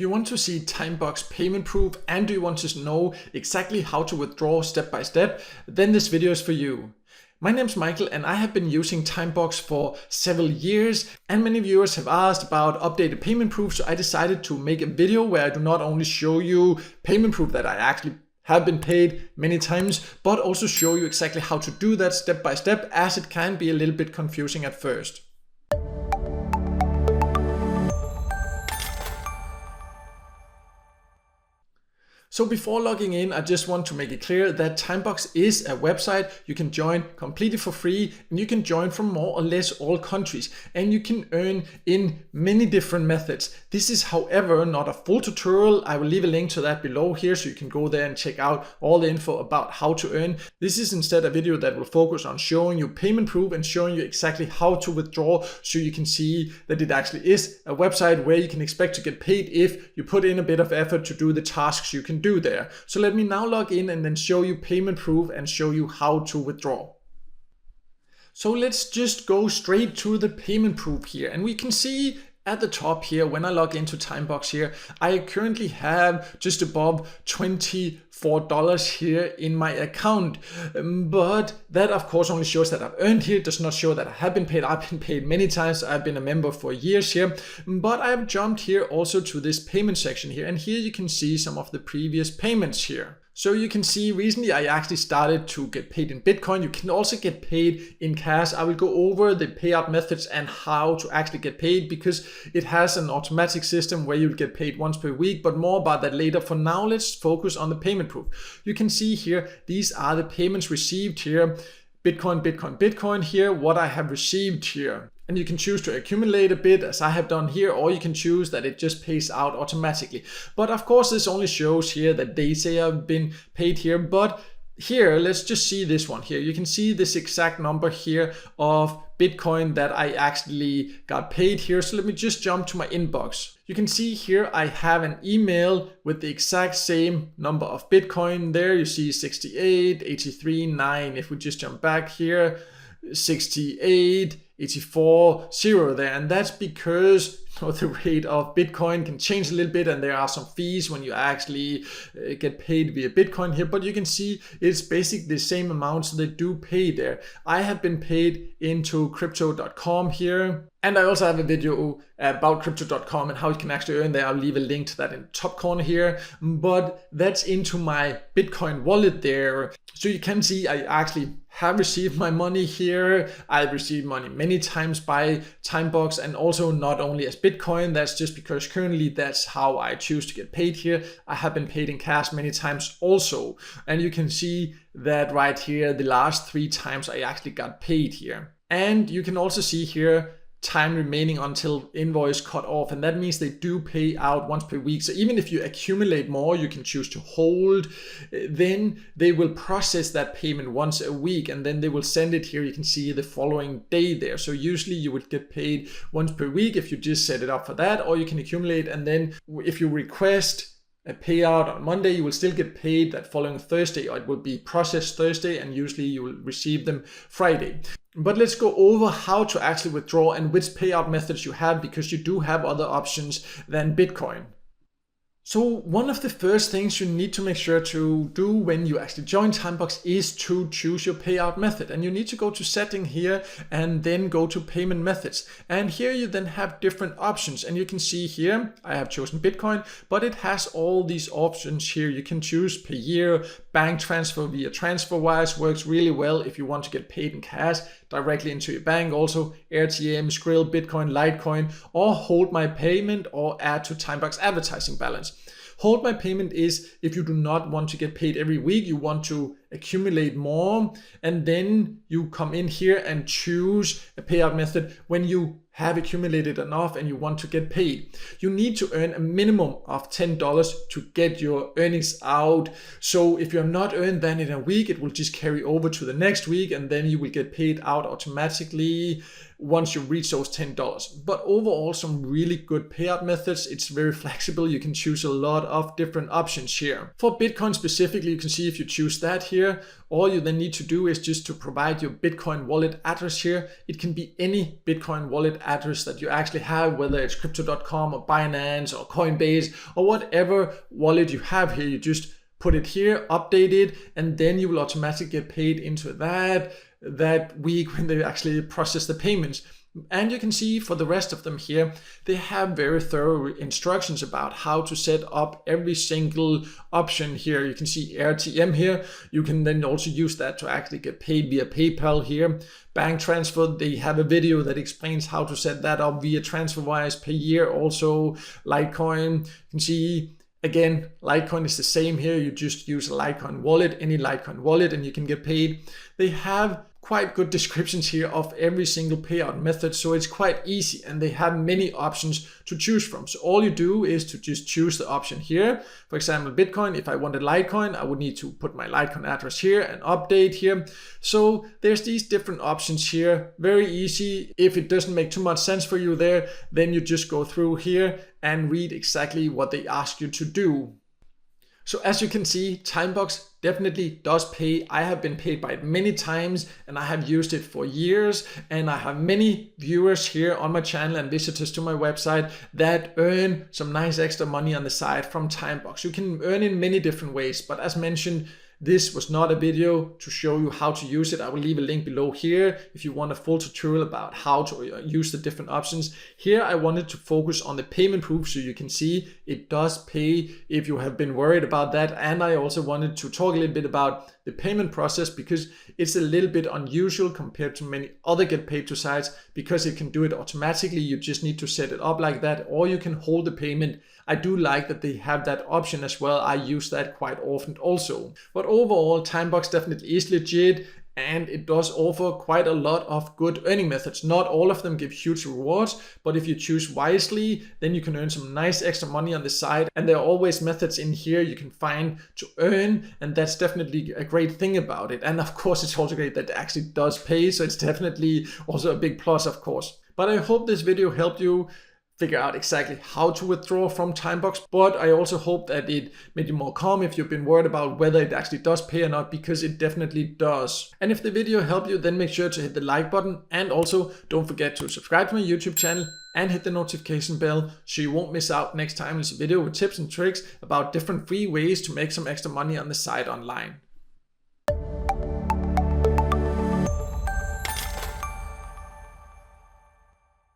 Do you want to see Timebucks payment proof and do you want to know exactly how to withdraw step by step? Then this video is for you. My name is Michael and I have been using Timebucks for several years and many viewers have asked about updated payment proof, so I decided to make a video where I do not only show you payment proof that I actually have been paid many times, but also show you exactly how to do that step by step, as it can be a little bit confusing at first. So before logging in, I just want to make it clear that Timebucks is a website you can join completely for free, and you can join from more or less all countries, and you can earn in many different methods. This is, however, not a full tutorial. I will leave a link to that below here so you can go there and check out all the info about how to earn. This is instead a video that will focus on showing you payment proof and showing you exactly how to withdraw, so you can see that it actually is a website where you can expect to get paid if you put in a bit of effort to do the tasks you can do there. So let me now log in and then show you payment proof and show you how to withdraw. So let's just go straight to the payment proof here, and we can see at the top here, when I log into Timebucks here, I currently have just above $24 here in my account. But that of course only shows that I've earned here. It does not show that I have been paid. I've been paid many times. I've been a member for years here. But I've jumped here also to this payment section here. And here you can see some of the previous payments here. So you can see recently I actually started to get paid in Bitcoin. You can also get paid in cash. I will go over the payout methods and how to actually get paid, because it has an automatic system where you'll get paid once per week, but more about that later. For now, let's focus on the payment proof. You can see here, these are the payments received here. Bitcoin, Bitcoin, Bitcoin here, what I have received here. And you can choose to accumulate a bit, as I have done here, or you can choose that it just pays out automatically. But of course, this only shows here that they say I've been paid here. But here, let's just see this one here. You can see this exact number here of Bitcoin that I actually got paid here. So let me just jump to my inbox. You can see here I have an email with the exact same number of Bitcoin there. You see 68, 83, 9. If we just jump back here, 68, 84, 0 there. And that's because the rate of Bitcoin can change a little bit, and there are some fees when you actually get paid via Bitcoin here, but you can see it's basically the same amount, so they do pay there. I have been paid into crypto.com here, and I also have a video about crypto.com and how you can actually earn there. I'll leave a link to that in the top corner here, but that's into my Bitcoin wallet there. So you can see I actually have received my money here. I've received money many times by Timebucks, and also not only as Bitcoin. That's just because currently that's how I choose to get paid here. I have been paid in cash many times also. And you can see that right here, the last 3 times I actually got paid here. And you can also see here time remaining until invoice cut off, and that means they do pay out once per week. So even if you accumulate more, you can choose to hold, then they will process that payment once a week, and then they will send it here. You can see the following day there. So usually you would get paid once per week if you just set it up for that, or you can accumulate, and then if you request a payout on Monday, you will still get paid that following Thursday, or it will be processed Thursday, and usually you will receive them Friday. But let's go over how to actually withdraw and which payout methods you have, because you do have other options than Bitcoin. So one of the first things you need to make sure to do when you actually join Timebucks is to choose your payout method. And you need to go to setting here and then go to payment methods. And here you then have different options. And you can see here, I have chosen Bitcoin, but it has all these options here. You can choose per year, bank transfer via TransferWise works really well if you want to get paid in cash directly into your bank. Also RTM, Skrill, Bitcoin, Litecoin, or hold my payment, or add to Timebucks advertising balance. Hold my payment is if you do not want to get paid every week, you want to accumulate more, and then you come in here and choose a payout method when you have accumulated enough and you want to get paid. You need to earn a minimum of $10 to get your earnings out. So if you have not earned that in a week, it will just carry over to the next week, and then you will get paid out automatically once you reach those $10. But overall, some really good payout methods. It's very flexible. You can choose a lot of different options here. For Bitcoin specifically, you can see if you choose that here, here. All you then need to do is just to provide your Bitcoin wallet address here. It can be any Bitcoin wallet address that you actually have, whether it's crypto.com or Binance or Coinbase or whatever wallet you have here. You just put it here, update it, and then you will automatically get paid into that week when they actually process the payments. And you can see for the rest of them here, they have very thorough instructions about how to set up every single option here. You can see RTM here. You can then also use that to actually get paid via PayPal here. Bank transfer, they have a video that explains how to set that up via TransferWise per year. Also Litecoin, you can see again, Litecoin is the same here. You just use a Litecoin wallet, any Litecoin wallet, and you can get paid. They have quite good descriptions here of every single payout method, so it's quite easy, and they have many options to choose from. So all you do is to just choose the option here. For example, Bitcoin, if I wanted Litecoin, I would need to put my Litecoin address here and update here. So there's these different options here, very easy. If it doesn't make too much sense for you there, then you just go through here and read exactly what they ask you to do. So as you can see, Timebucks definitely does pay. I have been paid by it many times and I have used it for years, and I have many viewers here on my channel and visitors to my website that earn some nice extra money on the side from Timebucks. You can earn in many different ways, but as mentioned, this was not a video to show you how to use it. I will leave a link below here if you want a full tutorial about how to use the different options. Here I wanted to focus on the payment proof so you can see it does pay if you have been worried about that. And I also wanted to talk a little bit about the payment process because it's a little bit unusual compared to many other get paid to sites because it can do it automatically. You just need to set it up like that, or you can hold the payment. I do like that they have that option as well. I use that quite often also. But overall, Timebucks definitely is legit, and it does offer quite a lot of good earning methods. Not all of them give huge rewards, but if you choose wisely, then you can earn some nice extra money on the side. And there are always methods in here you can find to earn, and that's definitely a great thing about it. And of course, it's also great that it actually does pay, so it's definitely also a big plus, of course. But I hope this video helped you figure out exactly how to withdraw from Timebucks, but I also hope that it made you more calm if you've been worried about whether it actually does pay or not, because it definitely does. And if the video helped you, then make sure to hit the like button, and also don't forget to subscribe to my YouTube channel and hit the notification bell so you won't miss out next time there's a video with tips and tricks about different free ways to make some extra money on the side online.